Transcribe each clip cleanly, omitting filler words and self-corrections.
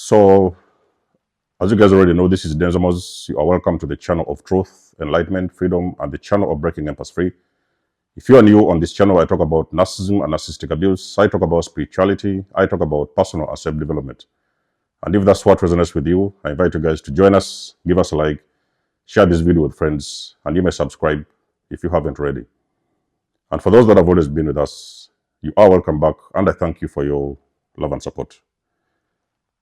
So, as you guys already know, this is Denzomas. You are welcome to the channel of truth, enlightenment, freedom, and the channel of breaking empires free. If you are new on this channel, I talk about narcissism and narcissistic abuse. I talk about spirituality. I talk about personal and self-development. And if that's what resonates with you, I invite you guys to join us, give us a like, share this video with friends, and you may subscribe if you haven't already. And for those that have always been with us, you are welcome back, and I thank you for your love and support.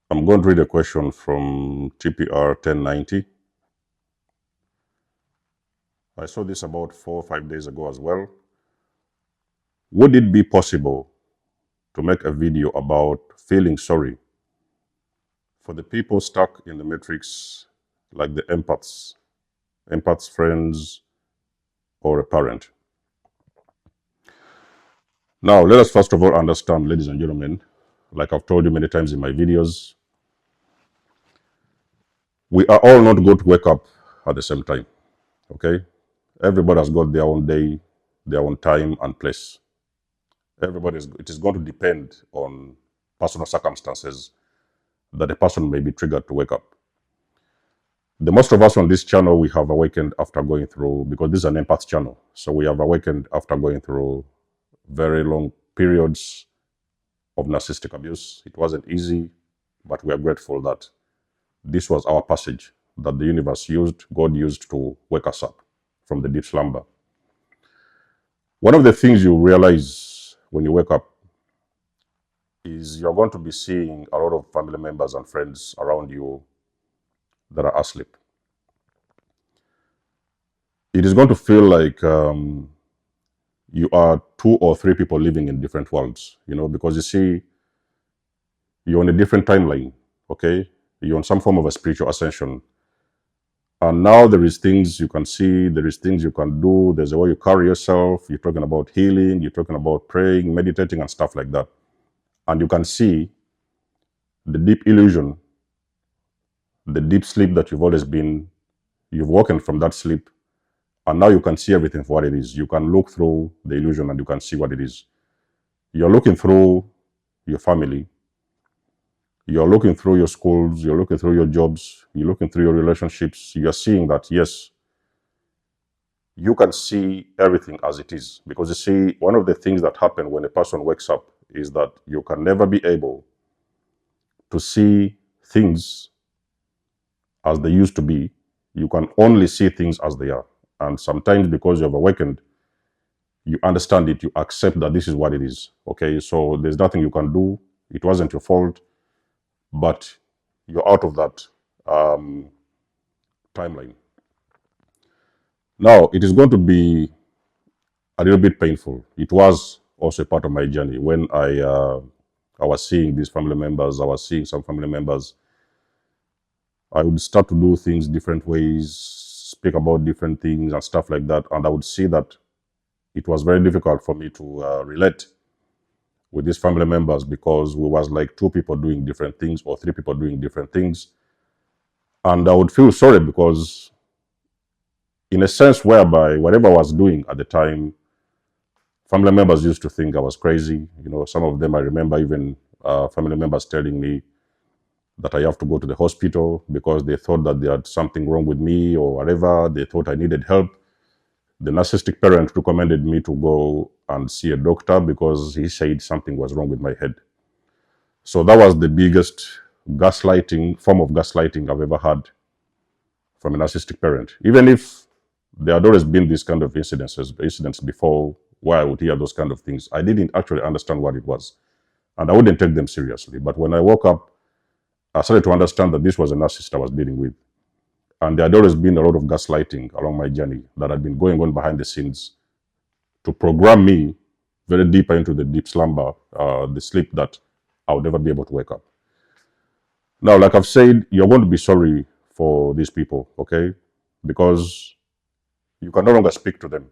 I'm going to read a question from TPR 1090. I saw this about 4 or 5 days ago as well. Would it be possible to make a video about feeling sorry for the people stuck in the matrix, like the empaths, friends, or a parent? Now, let us first of all understand, ladies and gentlemen, like I've told you many times in my videos, we are all not going to wake up at the same time, okay? Everybody has got their own day, their own time and place. It is going to depend on personal circumstances that a person may be triggered to wake up. The most of us on this channel, we have awakened after going through, because this is an empath channel, so we have awakened after going through very long periods of narcissistic abuse. It wasn't easy, but we are grateful that this was our passage that the universe used, God used to wake us up from the deep slumber. One of the things you realize when you wake up is you're going to be seeing a lot of family members and friends around you that are asleep. It is going to feel like you are 2 or 3 people living in different worlds, because you see, you're on a different timeline, okay? You're on some form of a spiritual ascension. And now there is things you can see, there is things you can do, there's a way you carry yourself, you're talking about healing, you're talking about praying, meditating, and stuff like that. And you can see the deep illusion, the deep sleep that you've always been, you've woken from that sleep, and now you can see everything for what it is. You can look through the illusion and you can see what it is. You're looking through your family, you're looking through your schools, you're looking through your jobs, you're looking through your relationships. You're seeing that, yes, you can see everything as it is. Because you see, one of the things that happen when a person wakes up is that you can never be able to see things as they used to be. You can only see things as they are. And sometimes because you've awakened, you understand it, you accept that this is what it is, okay? So there's nothing you can do. It wasn't your fault, but you're out of that timeline. Now, it is going to be a little bit painful. It was also a part of my journey. When I was seeing these family members, I was seeing some family members, I would start to do things different ways, speak about different things and stuff like that. And I would see that it was very difficult for me to relate with these family members, because we was like 2 people doing different things or 3 people doing different things. And I would feel sorry because, in a sense whereby whatever I was doing at the time, family members used to think I was crazy. Some of them, I remember even family members telling me that I have to go to the hospital because they thought that they had something wrong with me or whatever. They thought I needed help. The narcissistic parent recommended me to go and see a doctor because he said something was wrong with my head. So that was the biggest form of gaslighting I've ever had from a narcissistic parent. Even if there had always been these kind of incidents before where I would hear those kind of things, I didn't actually understand what it was. And I wouldn't take them seriously. But when I woke up, I started to understand that this was a narcissist I was dealing with. And there had always been a lot of gaslighting along my journey that had been going on behind the scenes to program me very deeper into the deep slumber, the sleep that I would never be able to wake up. Now, like I've said, you're going to be sorry for these people, okay? Because you can no longer speak to them.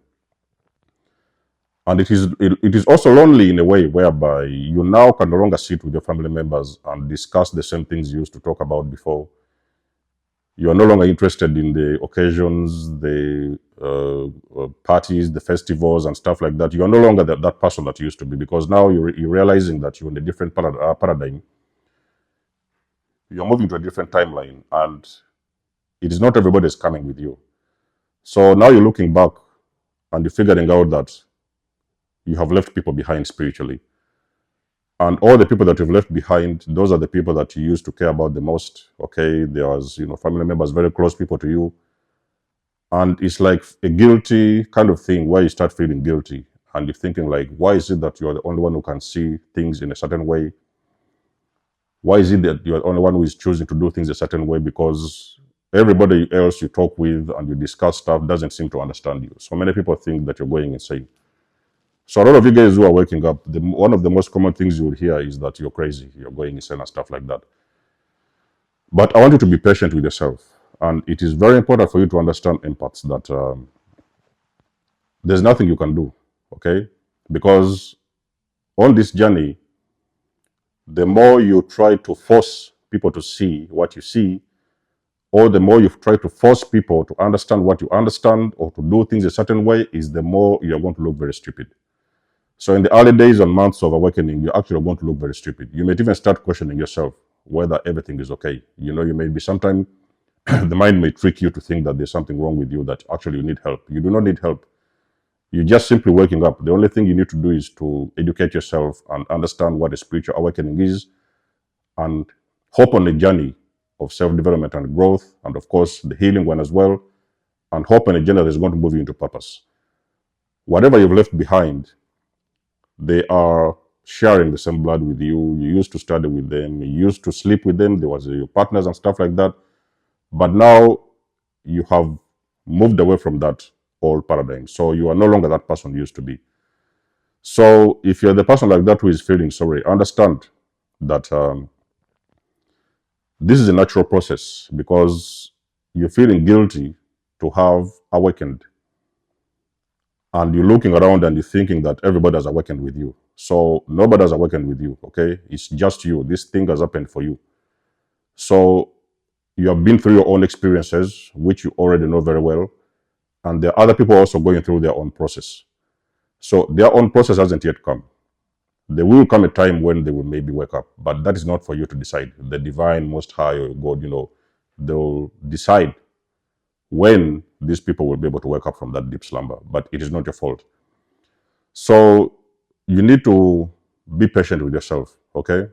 And it is also lonely in a way whereby you now can no longer sit with your family members and discuss the same things you used to talk about before. You are no longer interested in the occasions, the parties, the festivals and stuff like that. You are no longer that person that you used to be, because now you're realizing that you're in a different paradigm. you're moving to a different timeline, and it is not everybody is coming with you. So now you're looking back and you're figuring out that you have left people behind spiritually. And all the people that you've left behind, those are the people that you used to care about the most. Okay, there was, family members, very close people to you. And it's like a guilty kind of thing where you start feeling guilty and you're thinking like, why is it that you're the only one who can see things in a certain way? Why is it that you're the only one who is choosing to do things a certain way? Because everybody else you talk with and you discuss stuff doesn't seem to understand you. So many people think that you're going insane. So a lot of you guys who are waking up, one of the most common things you will hear is that you're crazy, you're going insane and stuff like that. But I want you to be patient with yourself. And it is very important for you to understand empaths that there's nothing you can do, okay? Because on this journey, the more you try to force people to see what you see, or the more you try to force people to understand what you understand or to do things a certain way, is the more you're going to look very stupid. So in the early days and months of awakening, you're actually going to look very stupid. You may even start questioning yourself whether everything is okay. You may be sometimes the mind may trick you to think that there's something wrong with you, that actually you need help. You do not need help. You're just simply waking up. The only thing you need to do is to educate yourself and understand what a spiritual awakening is, and hop on a journey of self-development and growth, and of course the healing one as well, and hop on a journey that is going to move you into purpose. Whatever you've left behind, they are sharing the same blood with you. You used to study with them, you used to sleep with them, there was your partners and stuff like that. But now you have moved away from that old paradigm. So you are no longer that person you used to be. So if you're the person like that who is feeling sorry, understand that this is a natural process, because you're feeling guilty to have awakened. And you're looking around and you're thinking that everybody has awakened with you. So nobody has awakened with you, okay? It's just you. This thing has happened for you. So you have been through your own experiences, which you already know very well. And there are other people also going through their own process. So their own process hasn't yet come. There will come a time when they will maybe wake up, but that is not for you to decide. The divine, most high, or God, they'll decide when these people will be able to wake up from that deep slumber, but it is not your fault. So you need to be patient with yourself, okay?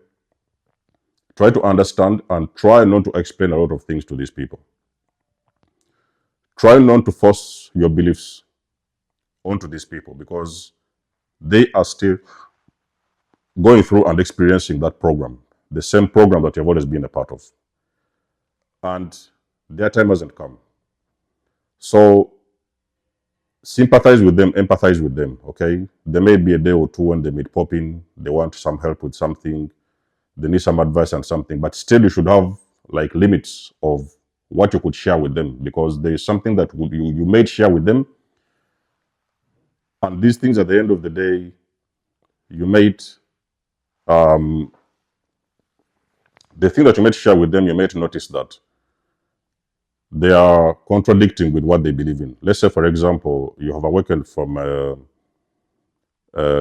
Try to understand and try not to explain a lot of things to these people. Try not to force your beliefs onto these people, because they are still going through and experiencing that program, the same program that you've always been a part of. And their time hasn't come. So sympathize with them, empathize with them, okay? There may be a day or two when they meet pop in, they want some help with something, they need some advice on something, but still you should have like limits of what you could share with them, because there is something that you may share with them. And these things, at the end of the day, you might, the thing that you might share with them, you might notice that they are contradicting with what they believe in. Let's say, for example, you have awakened from a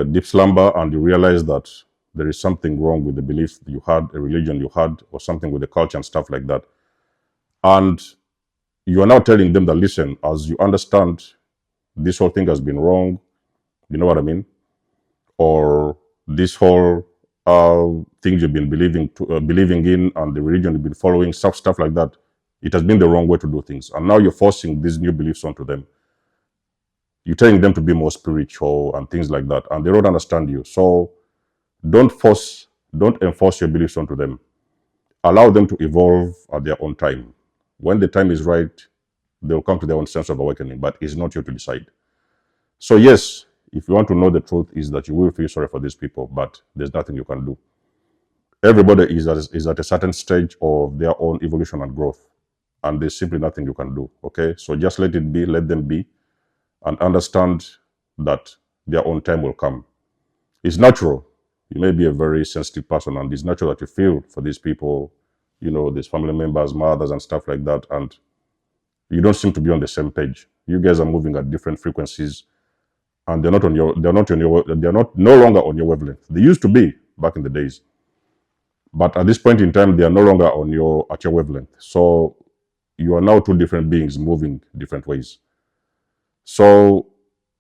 deep slumber and you realize that there is something wrong with the belief you had, a religion you had, or something with the culture and stuff like that. And you are now telling them that, listen, as you understand, this whole thing has been wrong. You know what I mean? Or this whole things you've been believing in, and the religion you've been following, stuff like that, it has been the wrong way to do things. And now you're forcing these new beliefs onto them. You're telling them to be more spiritual and things like that, and they don't understand you. So don't enforce your beliefs onto them. Allow them to evolve at their own time. When the time is right, they'll come to their own sense of awakening, but it's not you to decide. So yes, if you want to know the truth, is that you will feel sorry for these people, but there's nothing you can do. Everybody is at a certain stage of their own evolution and growth, and there's simply nothing you can do, okay? So just let it be, let them be, and understand that their own time will come. It's natural. You may be a very sensitive person, and it's natural that you feel for these people, these family members, mothers, and stuff like that, and you don't seem to be on the same page. You guys are moving at different frequencies, and they're no longer on your wavelength. They used to be back in the days. But at this point in time, they are no longer at your wavelength. So you are now two different beings moving different ways. So,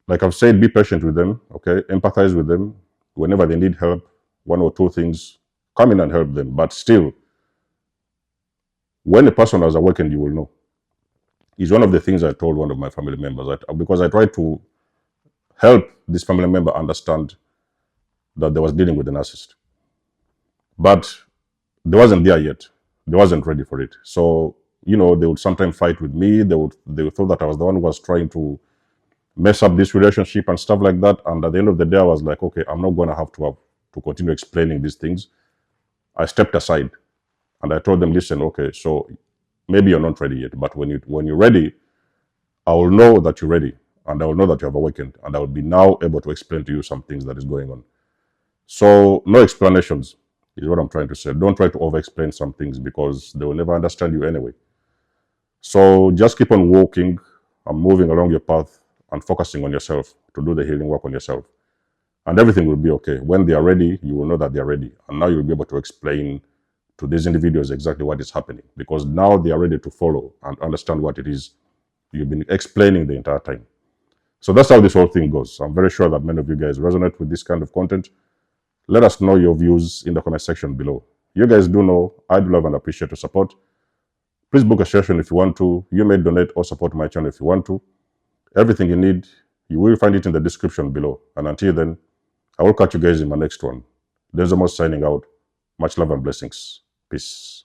like I've said, be patient with them, okay? Empathize with them. Whenever they need help, one or two things, come in and help them. But still, when a person has awakened, you will know. It's one of the things I told one of my family members, because I tried to help this family member understand that they was dealing with a narcissist. But they wasn't there yet. They wasn't ready for it. So, they would sometimes fight with me. They would thought that I was the one who was trying to mess up this relationship and stuff like that. And at the end of the day, I was like, okay, I'm not going to have to continue explaining these things. I stepped aside and I told them, listen, okay, so maybe you're not ready yet, but when you're ready, I will know that you're ready, and I will know that you have awakened, and I will be now able to explain to you some things that is going on. So no explanations is what I'm trying to say. Don't try to over-explain some things because they will never understand you anyway. So just keep on walking and moving along your path and focusing on yourself to do the healing work on yourself. And everything will be okay. When they are ready, you will know that they are ready. And now you'll be able to explain to these individuals exactly what is happening, because now they are ready to follow and understand what it is you've been explaining the entire time. So that's how this whole thing goes. I'm very sure that many of you guys resonate with this kind of content. Let us know your views in the comment section below. You guys do know I do love and appreciate your support. Please book a session if you want to. You may donate or support my channel if you want to. Everything you need, you will find it in the description below. And until then, I will catch you guys in my next one. There's almost signing out. Much love and blessings. Peace.